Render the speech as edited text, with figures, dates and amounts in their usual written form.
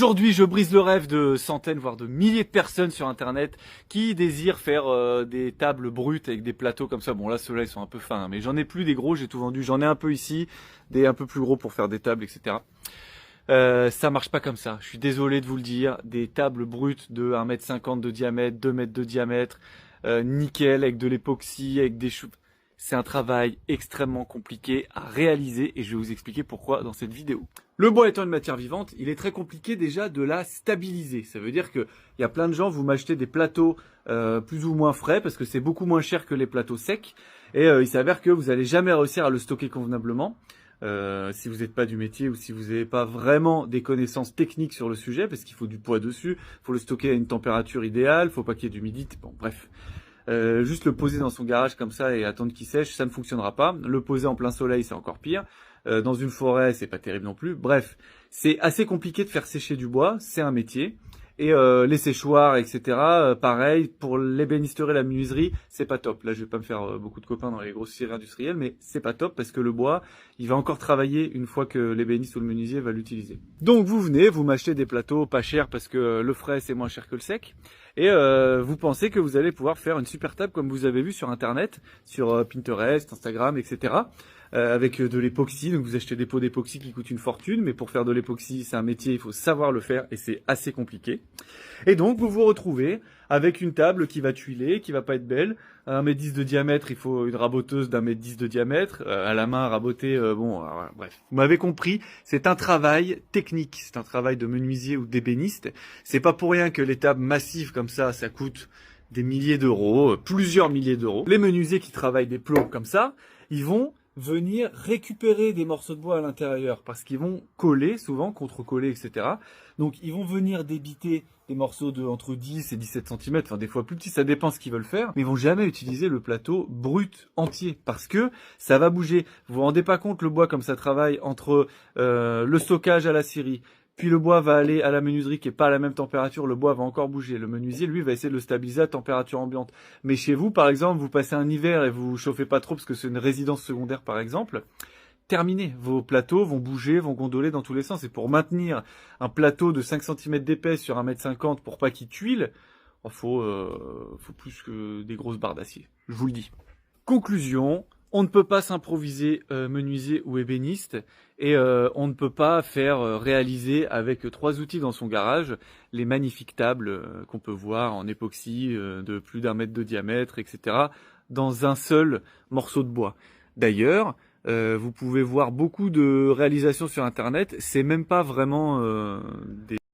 Aujourd'hui, je brise le rêve de centaines, voire de milliers de personnes sur Internet qui désirent faire des tables brutes avec des plateaux comme ça. Bon là, ceux-là, ils sont un peu fins, hein, mais j'en ai plus des gros, j'ai tout vendu. J'en ai un peu ici, des un peu plus gros pour faire des tables, etc. Ça marche pas comme ça. Je suis désolé de vous le dire. Des tables brutes de 1,50 m de diamètre, 2 mètres de diamètre, nickel, avec de l'époxy, avec des choux. C'est un travail extrêmement compliqué à réaliser et je vais vous expliquer pourquoi dans cette vidéo. Le bois étant une matière vivante, il est très compliqué déjà de la stabiliser. Ça veut dire que il y a plein de gens, vous m'achetez des plateaux plus ou moins frais parce que c'est beaucoup moins cher que les plateaux secs et il s'avère que vous n'allez jamais réussir à le stocker convenablement. Si vous n'êtes pas du métier ou si vous n'avez pas vraiment des connaissances techniques sur le sujet, parce qu'il faut du poids dessus, il faut le stocker à une température idéale, il faut pas qu'il y ait d'humidité, bon bref. Juste le poser dans son garage comme ça et attendre qu'il sèche, ça ne fonctionnera pas. Le poser en plein soleil, c'est encore pire. Dans une forêt, c'est pas terrible non plus. Bref, c'est assez compliqué de faire sécher du bois, c'est un métier. Et les séchoirs, etc. Pareil, pour l'ébénisterie et la menuiserie, c'est pas top. Là, je vais pas me faire beaucoup de copains dans les grosses scieries industrielles, mais c'est pas top parce que le bois, il va encore travailler une fois que l'ébéniste ou le menuisier va l'utiliser. Donc vous venez, vous m'achetez des plateaux pas chers parce que le frais c'est moins cher que le sec, et vous pensez que vous allez pouvoir faire une super table comme vous avez vu sur Internet, sur Pinterest, Instagram, etc. Avec de l'époxy, donc vous achetez des pots d'époxy qui coûtent une fortune, mais pour faire de l'époxy, c'est un métier, il faut savoir le faire et c'est assez compliqué. Et donc vous vous retrouvez avec une table qui va tuiler, qui va pas être belle, 1,10 m de diamètre, il faut une raboteuse d'1,10 m de diamètre, à la main raboter, bon, alors, bref. Vous m'avez compris, c'est un travail technique, c'est un travail de menuisier ou d'ébéniste. C'est pas pour rien que les tables massives comme ça coûte des milliers d'euros, plusieurs milliers d'euros. Les menuisiers qui travaillent des plombs comme ça, ils vont venir récupérer des morceaux de bois à l'intérieur parce qu'ils vont coller, souvent contre-coller, etc. Donc ils vont venir débiter des morceaux de entre 10 et 17 cm, enfin des fois plus petits, ça dépend ce qu'ils veulent faire, mais ils vont jamais utiliser le plateau brut entier parce que ça va bouger. Vous vous rendez pas compte, le bois comme ça travaille entre le stockage à la scierie, puis le bois va aller à la menuiserie qui est pas à la même température, le bois va encore bouger. Le menuisier, lui, va essayer de le stabiliser à température ambiante. Mais chez vous, par exemple, vous passez un hiver et vous chauffez pas trop parce que c'est une résidence secondaire, par exemple, terminé. Vos plateaux vont bouger, vont gondoler dans tous les sens. Et pour maintenir un plateau de 5 cm d'épaisse sur 1,50 m pour pas qu'il tuile, il faut plus que des grosses barres d'acier. Je vous le dis. Conclusion. On ne peut pas s'improviser menuisier ou ébéniste et on ne peut pas faire réaliser avec 3 outils dans son garage les magnifiques tables qu'on peut voir en époxy de plus d'1 mètre de diamètre, etc. dans un seul morceau de bois. D'ailleurs, vous pouvez voir beaucoup de réalisations sur Internet, c'est même pas vraiment des